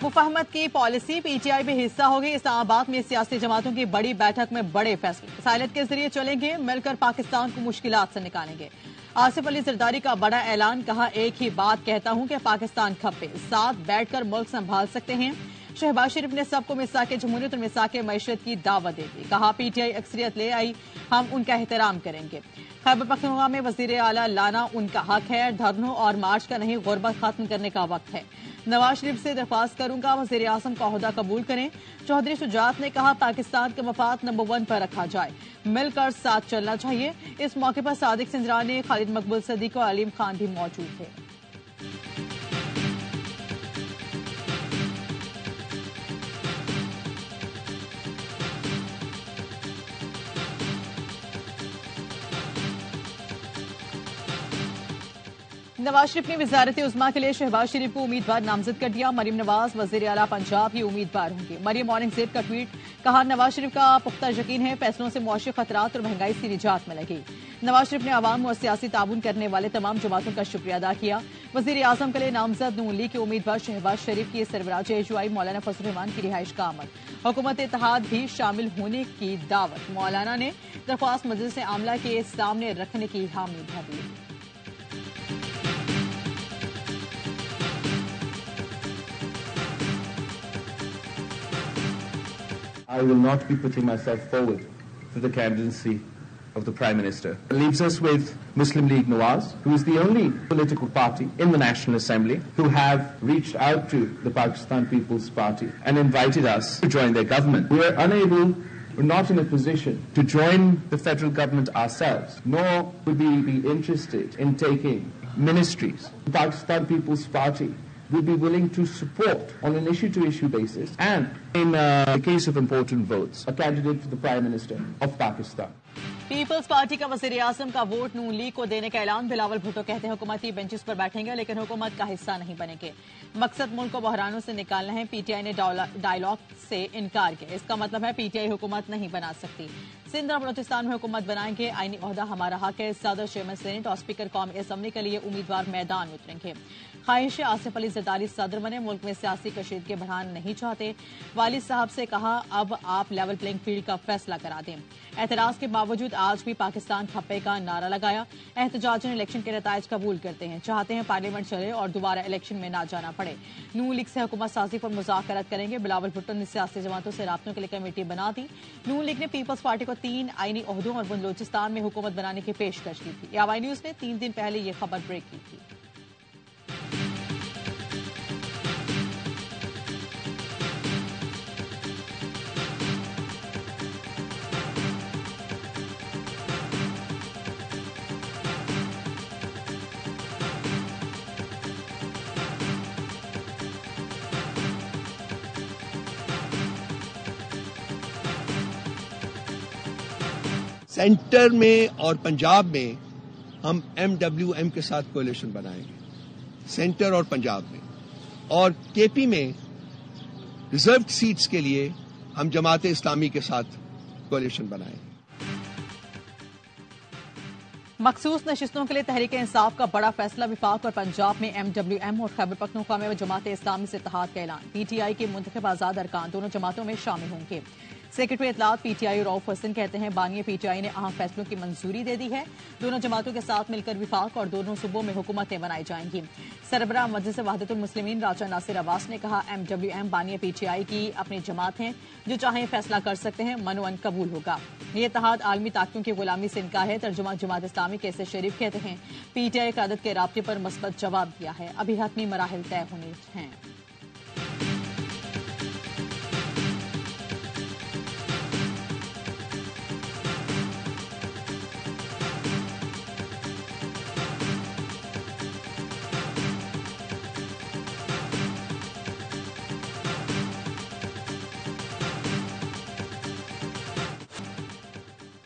मुफाहमत की policy PTI में हिस्सा होगी। इस्लामाबाद में सियासी जमातों की बड़ी बैठक में बड़े फैसले। साइलेंट के जरिए चलेंगे, मिलकर पाकिस्तान को मुश्किलात से निकालेंगे। आसिफ अली जरदारी का बड़ा ऐलान, कहा एक ही बात कहता हूं कि पाकिस्तान खप्पे, साथ बैठकर मुल्क संभाल सकते हैं। शहबाज शरीफ ने सबको मिसाके जमहूरियत और मिसाके मईशत की दावत दे दी। कहा पीटीआई अक्सरियत ले आई, हम उनका एहतराम करेंगे। खैबर पख्तूनख्वा में वजीर आला लाना उनका हक है, धरनों और मार्च का नहीं, गुर्बत खत्म करने का वक्त है। नवाज शरीफ से दरख्वास्त करूंगा वजीर आजम का ओहदा कबूल करें। चौधरी शुजात ने कहा पाकिस्तान के मफाद नंबर 1 पर रखा जाए, मिलकर साथ चलना चाहिए। इस मौके पर सादिक सिंजरानी, खालिद मकबूल सदीक और अलीम खान भी मौजूद थे। नवाज शरीफ ने वजारत उज़्मा के लिए शहबाज शरीफ को उम्मीदवार नामजद कर दिया। मरीम नवाज वजीर आला पंजाब ही उम्मीदवार होंगे। मरीम औरंगजेब का ट्वीट, कहा नवाज शरीफ का पुख्ता यकीन है फैसलों से मुआशी खतरात और महंगाई से निजात मिलेगी। नवाज शरीफ ने अवाम और सियासी ताउन करने वाले तमाम जमातों का शुक्रिया अदा किया। वजीर आजम के लिए नामजद नून लीग के उम्मीदवार शहबाज शरीफ की सरबराह एजुआई मौलाना फजल रहमान की रिहाइश का अमल, हुकूमत इत्तेहाद भी शामिल होने की दावत। मौलाना ने दरख्वास्त मजलिस आमला के सामने रखने की हामी भर ली। I will not be putting myself forward for the candidacy of the Prime Minister. It leaves us with Muslim League Nawaz, who is the only political party in the National Assembly who have reached out to the Pakistan People's Party and invited us to join their government. We are unable, we're not in a position to join the federal government ourselves, nor would we be interested in taking ministries. The Pakistan People's Party will be willing to support on an issue-to-issue basis and, in the case of important votes, a candidate for the Prime Minister of Pakistan. People's party का वजीर आजम का vote नून league को देने का ऐलान। बिलावल भुट्टो कहते हैं हुकूमती बेंचेस पर बैठेंगे लेकिन हुकूमत का हिस्सा नहीं बनेंगे। मकसद मुल्क को बहरानों से निकालना है। पीटीआई ने डायलॉग से इनकार किया। इसका मतलब है पीटीआई हुकूमत नहीं बना सकती। सिंध और बलोचिस्तान में हुकूमत बनाएंगे। आईनी ओहदा हमारा हक है। सदर, चेयरमैन सेनेट और स्पीकर कौमी असम्बली के लिए उम्मीदवार मैदान में उतरेंगे। ख्वाहिश आसिफ अली जरदारी सदर बने। मुल्क में सियासी कशीदगी बढ़ाना नहीं चाहते। वालिद साहब से कहा अब आप लेवल प्लेइंग फील्ड का फैसला करा दें। एतराज के बावजूद आज भी पाकिस्तान खप्पे का नारा लगाया। एहतजाजन इलेक्शन के नतायज कबूल करते हैं, चाहते हैं पार्लियामेंट चले और दोबारा इलेक्शन में ना जाना पड़े। नून लीग से हुकूमत साजी पर मुज़ाकरात करेंगे। बिलावल भुट्टो ने सियासी जमातों से राब्तों के लिए कमेटी बना दी। नून लीग ने पीपल्स पार्टी को 3 आईनी ओहदों और बलोचिस्तान में हुकूमत बनाने की पेशकश की थी। यावाई न्यूज ने 3 दिन पहले ये खबर ब्रेक की थी। सेंटर में और पंजाब में हम MWM के साथ कोalition बनाएंगे, सेंटर और पंजाब में। और केपी में रिजर्व सीट्स के लिए हम जमात इस्लामी के साथ कोalition बनाएंगे। मखसूस नशिस्तों के लिए तहरीक इंसाफ का बड़ा फैसला। विफाक और पंजाब में MWM और खैबर पख्तूनख्वा में जमात इस्लामी से इत्तेहाद का ऐलान। पीटीआई के मुंतखब आजाद अरकान दोनों जमातों में शामिल होंगे। सेक्रेटरी इतलात पीटीआई रऊफ हसन कहते हैं बानिया पीटीआई ने अहम फैसलों की मंजूरी दे दी है। दोनों जमातों के साथ मिलकर विफाक और दोनों सूबों में हुकूमतें बनाई जाएंगी। सरबराह मजलिस वहदतुल मुस्लिमीन राजा नासिर अब्बास ने कहा MWM बानिया पीटीआई की अपनी जमात है, जो चाहें फैसला कर सकते हैं, मनोअन कबूल होगा। ये इत्तेहाद आलमी ताकतों की गुलामी से इनका है। तर्जुमा जमात इस्लामी कैसे शरीफ कहते हैं पीटीआई क़यादत के राब्ते पर मस्बत जवाब दिया है। अभी हतमी मराहिल तय होने हैं।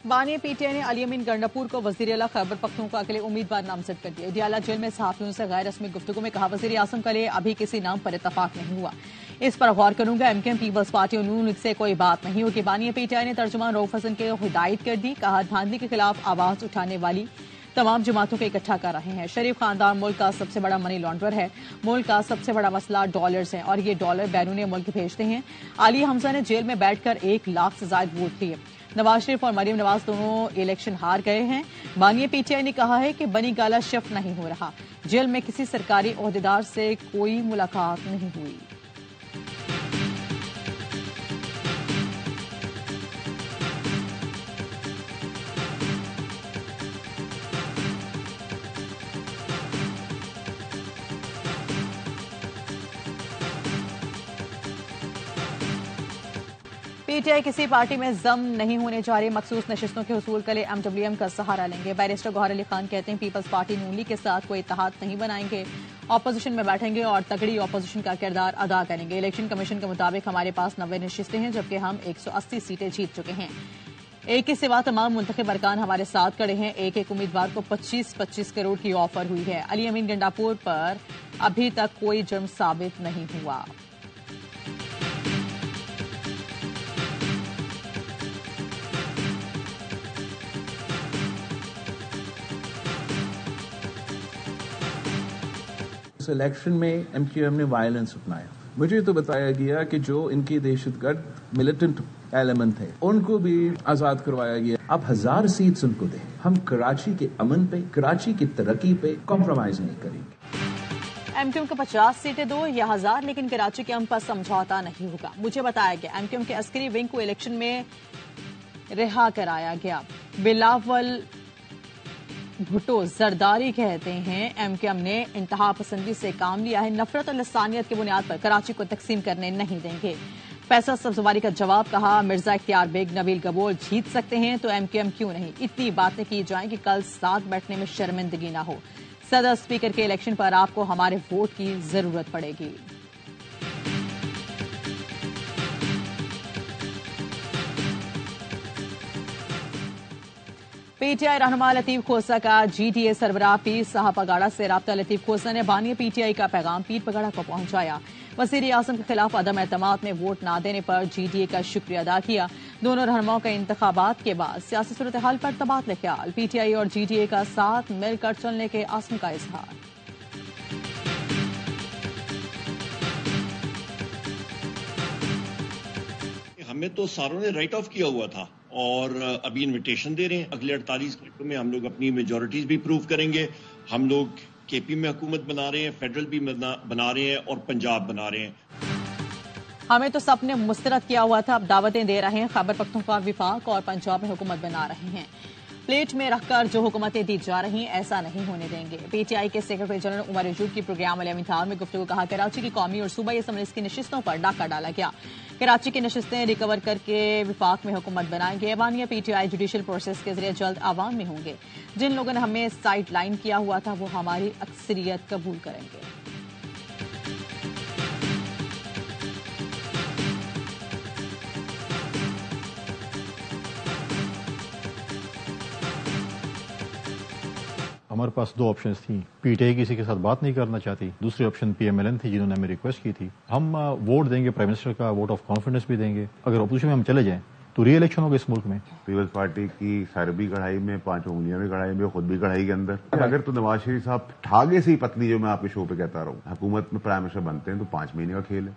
बानिया पीटीआई ने अली अमीन गंडापुर को वजीर आला खैबर पख्तूनख्वा के लिए उम्मीदवार नामजद कर दिया। डियाला जेल में सहाफियों से गैर रस्मी गुफ्तगू में कहा वजीर आजम के लिए अभी किसी नाम पर इत्तफाक नहीं हुआ, इस पर गौर करूंगा। MKM पीपल्स पार्टी और नून लीग से कोई बात नहीं होगी। बानिया पीटीआई ने तर्जुमान रऊफ हसन के हिदायत कर दी। कहा धांधली के खिलाफ आवाज उठाने वाली तमाम जमातों को इकट्ठा कर रहे हैं। शरीफ खानदान मुल्क का सबसे बड़ा मनी लॉन्ड्रर है। मुल्क का सबसे बड़ा मसला डॉलर्स है और ये डॉलर बैरून मुल्क भेजते हैं। आलिया हमजा ने जेल में बैठकर 1 लाख से ज्यादा वोट लिए। नवाज शरीफ और मरियम नवाज दोनों इलेक्शन हार गए हैं। बानिया पीटीआई ने कहा है कि बनी गाला शिफ्ट नहीं हो रहा। जेल में किसी सरकारी ओहदेदार से कोई मुलाकात नहीं हुई। पीटीआई किसी पार्टी में जम नहीं होने जा रही। मखसूस नशिस्तों के हुसूल के लिए एमडब्ल्यूएम का सहारा लेंगे। बैरिस्टर गौहर अली खान कहते हैं पीपल्स पार्टी नून लीग के साथ कोई इत्तेहाद नहीं बनाएंगे, ऑपोजिशन में बैठेंगे और तगड़ी ऑपोजिशन का किरदार अदा करेंगे। इलेक्शन कमीशन के मुताबिक हमारे पास 90 नशिस्तें हैं, जबकि हम 180 सीटें जीत चुके हैं। एक के सिवा तमाम मुंतखब अरकान हमारे साथ खड़े हैं। एक एक उम्मीदवार को 25-25 करोड़ की ऑफर हुई है। अली अमीन गंडापुर पर अभी तक कोई जुर्म साबित नहीं हुआ। इस इलेक्शन में एमक्यूएम ने वायलेंस अपनाया। मुझे तो बताया गया कि जो इनकी दहशतगर्द मिलिटेंट एलिमेंट थे उनको भी आजाद करवाया गया। अब 1000 सीट्स उनको दें। हम कराची के अमन पे, कराची की तरक्की पे कॉम्प्रोमाइज नहीं करेंगे। एमक्यूएम को 50 सीटें दो या 1000, लेकिन कराची के अमन पर समझौता नहीं होगा। मुझे बताया गया एमक्यूएम के अस्करी विंग को इलेक्शन में रिहा कराया गया। बिलावल भुट्टो जरदारी कहते हैं एमक्यूएम ने इंतहा पसंदी से काम लिया है। नफरत और लसानियत की बुनियाद पर कराची को तकसीम करने नहीं देंगे। फैसल सब्जवारी का जवाब कहा मिर्जा इख्तियार बेग नबील गबोल जीत सकते हैं तो एमक्यूएम क्यों नहीं। इतनी बातें की जाएं कि कल साथ बैठने में शर्मिंदगी ना हो। सदर स्पीकर के इलेक्शन पर आपको हमारे वोट की जरूरत पड़ेगी। पीटीआई रहनुमा लतीफ खोसा का जीटीए सरबराह पीर साहब पगाड़ा से राब्ता। लतीफ खोसा ने बानिया पीटीआई का पैगाम पीर पगाड़ा को पहुंचाया। वजीर आजम के खिलाफ अदम एतमाद में वोट न देने पर जीटीए का शुक्रिया अदा किया। दोनों रहनुमाओं का इंतखाबात के बाद सियासी सूरत हाल पर तबादला ख्याल। पीटीआई और जीटीए का साथ मिलकर चलने के आज़म का इजहार। हमें तो सारों ने राइट ऑफ किया हुआ था और अभी इनविटेशन दे रहे हैं। अगले 48 घंटों में हम लोग अपनी मेजॉरिटीज भी प्रूव करेंगे। हम लोग केपी में हुकूमत बना रहे हैं, फेडरल भी बना रहे हैं और पंजाब बना रहे हैं। हमें तो सबने मुस्तरद किया हुआ था, अब दावतें दे रहे हैं। खैबर पख्तूनख्वा, विफाक और पंजाब में हुकूमत बना रहे हैं। प्लेट में रखकर जो हुकूमतें दी जा रही हैं ऐसा नहीं होने देंगे। पीटीआई के सेक्रेटरी जनरल उमर अजूब की प्रोग्राम वाले मिसाल में गुफ्तगू कहा कराची की कौमी और सूबाई असम्बलीज की नशिस्तों पर डाका डाला गया। कराची की नशिस्तें रिकवर करके विफाक में हुकूमत बनाएंगे। बानिया पीटीआई जुडिशल प्रोसेस के जरिए जल्द आवाम में होंगे। जिन लोगों ने हमें साइड लाइन किया हुआ था वो हमारी अक्सरियत कबूल करेंगे। हमारे पास 2 ऑप्शंस थी। पीटीआई किसी के साथ बात नहीं करना चाहती, दूसरी ऑप्शन पीएमएलएन थी जिन्होंने हमें रिक्वेस्ट की थी। हम वोट देंगे, प्राइम मिनिस्टर का वोट ऑफ कॉन्फिडेंस भी देंगे। अगर अपोजिशन में हम चले जाएं तो री इलेक्शन होगा इस मुल्क में। पीपल्स पार्टी की सर भी कढ़ाई में, 5 उंगलियां भी कढ़ाई में, खुद भी कढ़ाई के अंदर। अगर तो नवाज शरीफ साहब ठागे से ही पत्नी, जो मैं आपके शो पे कहता रहा हूँ, हुकूमत में प्राइम मिनिस्टर बनते हैं तो 5 महीने का खेल है।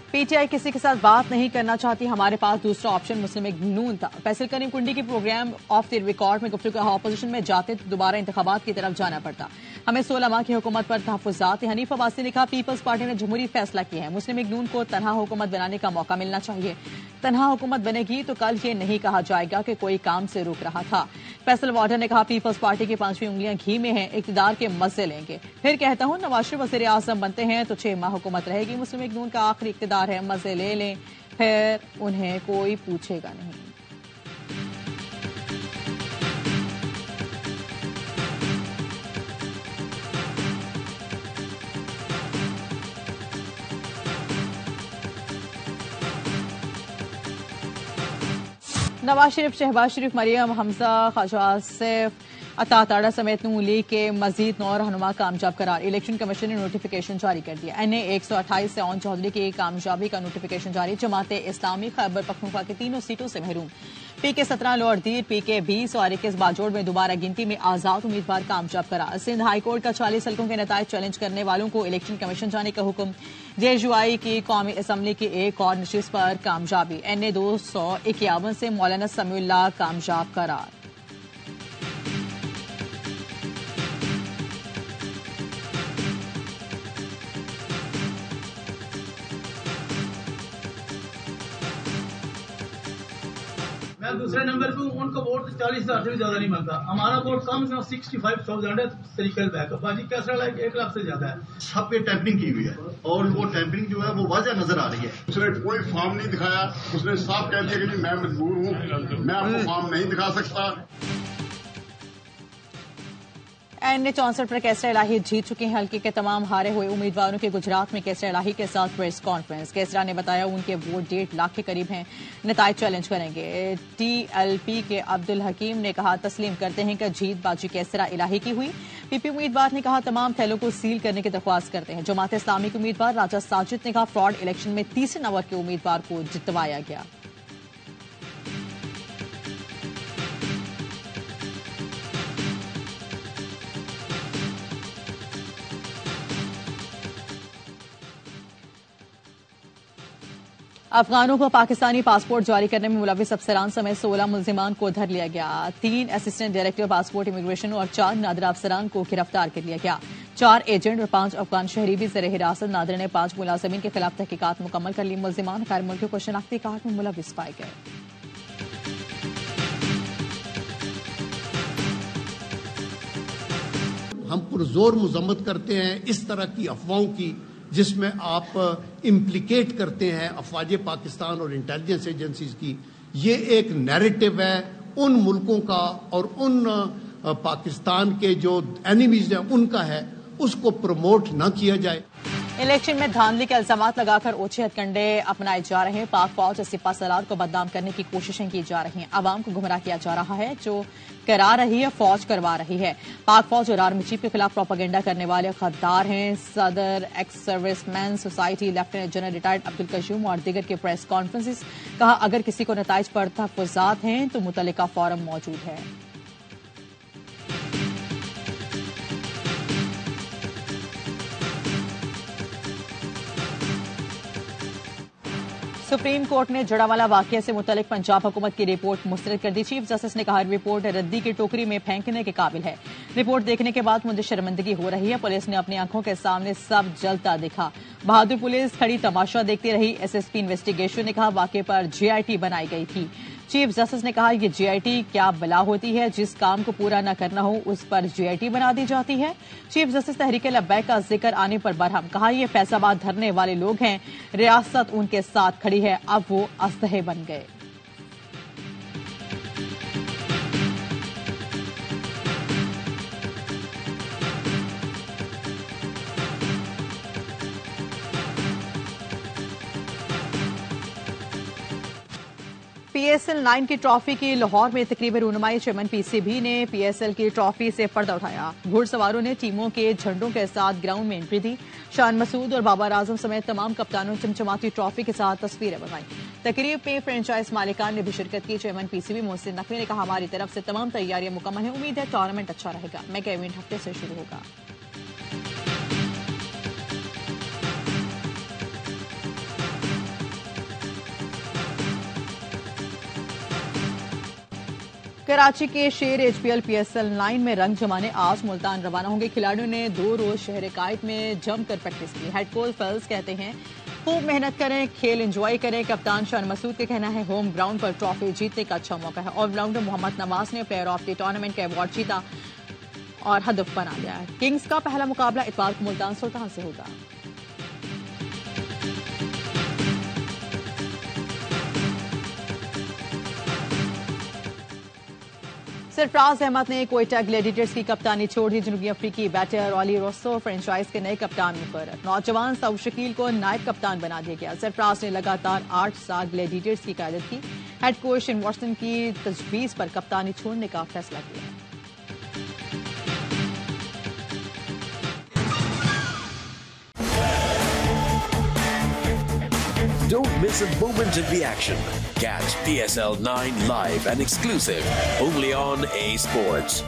पीटीआई किसी के साथ बात नहीं करना चाहती। हमारे पास दूसरा ऑप्शन मुस्लिम लीग नून था। फैसल करीम कुंडी की प्रोग्राम ऑफ द रिकॉर्ड में गुफ्तगू कहा ऑपोजिशन में जाते तो दोबारा इंतखाबात की तरफ जाना पड़ता। हमें 16 माह की हुकूमत पर तहफुजात। हनीफ अब्बासी ने कहा पीपल्स पार्टी ने जमहूरी फैसला किया है, मुस्लिम लीग नून को तनहा हुकूमत बनाने का मौका मिलना चाहिए। तनहा हुकूमत बनेगी तो कल ये नहीं कहा जाएगा कि कोई काम से रुक रहा था। फैसल वार्डर ने कहा पीपल्स पार्टी की 5वीं उंगलियां घी में हैं, इक्तिदार के मजे लेंगे। फिर कहता हूं नवाज शरीफ वज़ीर आज़म बनते हैं तो 6 माह हुकूमत रहेगी। मुस्लिम लीग नून का आखिरी इक्तिदार है, मजे ले लें, फिर उन्हें कोई पूछेगा नहीं। नवाज शरीफ, शहबाज शरीफ, मरियम, हमजा, ख्वाजा आसिफ, अता ताड़ा समेत नून लीग के मजीद 9 रहनुमा कामयाब करार। इलेक्शन कमीशन ने नोटिफिकेशन जारी कर दिया। NA 128 से ओन चौधरी की कामयाबी का नोटिफिकेशन जारी। जमाते इस्लामी खैबर पख्तूनख्वा की तीनों सीटों से महरूम। PK 17 लोअर दीर, PK 20 और 21 बाजोड़ में दोबारा गिनती में आजाद उम्मीदवार कामयाब करार। सिंध हाईकोर्ट का 40 हल्कों के नतायज चैलेंज करने वालों को इलेक्शन कमीशन जाने का हुक्म। JUI की कौमी असम्बली की एक और नशिस्त पर कामयाबी। NA 251 से मौलाना समीउल्लाह कामयाब करार। मैं दूसरे नंबर पे हूँ। उनका वोट 40,000 से भी ज्यादा नहीं मांगता। हमारा वोट कम से कम 65,000 है। तरीके बैकअप बाजी कैसा लगा 1 लाख से ज्यादा है। सब पे टैंपरिंग की हुई है और वो टैंपरिंग जो है वो वाज़ह नजर आ रही है। उसने कोई फॉर्म नहीं दिखाया। उसने साफ कह दिया कि जी मैं मजबूर हूँ, मैं आपको फॉर्म नहीं दिखा सकता। NA 64 पर केसरा इलाही जीत चुके हैं। हल्के के तमाम हारे हुए उम्मीदवारों के गुजरात में केसरा इलाही के साथ प्रेस कॉन्फ्रेंस। केसरा ने बताया उनके वोट 1.5 लाख के करीब हैं, नतायज चैलेंज करेंगे। TLP के अब्दुल हकीम ने कहा तस्लीम करते हैं कि जीत बाजी केसरा इलाही की हुई। PP उम्मीदवार ने कहा तमाम थैलों को सील करने की दरख्वास्त करते हैं। जमात इस्लामी के उम्मीदवार राजा साजिद ने कहा फ्रॉड इलेक्शन में तीसरे नंबर के उम्मीदवार को जितवाया गया। अफगानों को पाकिस्तानी पासपोर्ट जारी करने में मुलविस अफसरान समेत 16 मुलजिमान को धर लिया गया। 3 असिस्टेंट डायरेक्टर पासपोर्ट इमिग्रेशन और 4 नादिरा अफसरान को गिरफ्तार कर लिया गया। 4 एजेंट और 5 अफगान शहरी भी ज़ेर हिरासत। नादिर ने 5 मुलाजिमीन के खिलाफ तहकीकात मुकम्मल कर ली। मुलजिमान गैर मुल्कियों को शनाख्ती कार्ड में मुलविस पाए गए। हम पुरजोर मजम्मत करते हैं इस तरह की अफवाहों की जिसमें आप इम्प्लीकेट करते हैं अफवाज पाकिस्तान और इंटेलिजेंस एजेंसीज की। ये एक नैरेटिव है उन मुल्कों का और उन पाकिस्तान के जो एनिमीज हैं उनका है, उसको प्रमोट न किया जाए। इलेक्शन में धांधली के इल्जामात लगाकर ओछे हथकंडे अपनाए जा रहे हैं। पाक फौज और सिपा सलार को बदनाम करने की कोशिशें की जा रही हैं। आवाम को गुमराह किया जा रहा है। जो करा रही है फौज करवा रही है। पाक फौज और आर्मी चीफ के खिलाफ प्रोपेगेंडा करने वाले गद्दार हैं। सदर ex serviceman society lieutenant general retired Abdul Qayyum और दीगर के प्रेस कॉन्फ्रेंसेस। कहा अगर किसी को नताइज पर तहफ़्फ़ुज़ात हैं तो मुतल्लिका फोरम मौजूद है। सुप्रीम कोर्ट ने जड़ावाला वाकये से मुतल्लिक पंजाब हुकूमत की रिपोर्ट मुस्तरद कर दी। चीफ जस्टिस ने कहा रिपोर्ट रद्दी की टोकरी में फेंकने के काबिल है। रिपोर्ट देखने के बाद मुझे शर्मिंदगी हो रही है। पुलिस ने अपनी आंखों के सामने सब जलता दिखा। बहादुर पुलिस खड़ी तमाशा देखती रही। SSP इन्वेस्टिगेशन ने कहा वाकये पर GIT बनाई गई थी। चीफ जस्टिस ने कहा ये GIT क्या बला होती है, जिस काम को पूरा न करना हो उस पर GIT बना दी जाती है। चीफ जस्टिस तहरीक लब्बैक का जिक्र आने पर बरहम। कहा ये फैसलाबाद धरने वाले लोग हैं, रियासत उनके साथ खड़ी है, अब वो असतहे बन गए। PSL 9 की ट्रॉफी की लाहौर में तकरीबन रुनुमाई। चेयरमैन PCB ने PSL की ट्रॉफी से पर्दा उठाया। घुड़सवारों ने टीमों के झंडों के साथ ग्राउंड में एंट्री दी। शान मसूद और बाबर आजम समेत तमाम कप्तानों ने चमचमाती ट्रॉफी के साथ तस्वीरें बनवाई। तकरीब में फ्रेंचाइज मालिकान ने भी शिरकत की। चेयरमैन PCB मोहसिन नकवी ने कहा हमारी तरफ से तमाम तैयारियां मुकम्मल हैं। उम्मीद है टूर्नामेंट अच्छा रहेगा। मेगा इवेंट हफ्ते से शुरू होगा। कराची के शेर HPL PSL 9 में रंग जमाने आज मुल्तान रवाना होंगे। खिलाड़ियों ने 2 रोज शहर कायद में जमकर प्रैक्टिस की। हेड कोच फेल्स कहते हैं खूब मेहनत करें, खेल एंजॉय करें। कप्तान शान मसूद का कहना है होम ग्राउंड पर ट्रॉफी जीतने का अच्छा मौका है। ऑलराउंडर मोहम्मद नवाज ने प्लेयर ऑफ द टूर्नामेंट का अवार्ड जीता और हदफ बना लिया है। किंग्स का पहला मुकाबला इतवार को मुल्तान सुल्तान से होगा। सरफराज अहमद ने क्वेटा ग्लैडिएटर्स की कप्तानी छोड़ दी। जनूबी अफ्रीकी बैटर ऑली रोसो फ्रेंचाइज के नए कप्तान मुकर्रर। नौजवान सऊद शकील को नायब कप्तान बना दिया गया। सरफराज ने लगातार 8 साल ग्लैडिएटर्स की क़यादत की। हेड कोच शेन वॉटसन की तजवीज़ पर कप्तानी छोड़ने का फैसला किया। miss a moment of the action. Catch PSL 9 live and exclusive only on A Sports.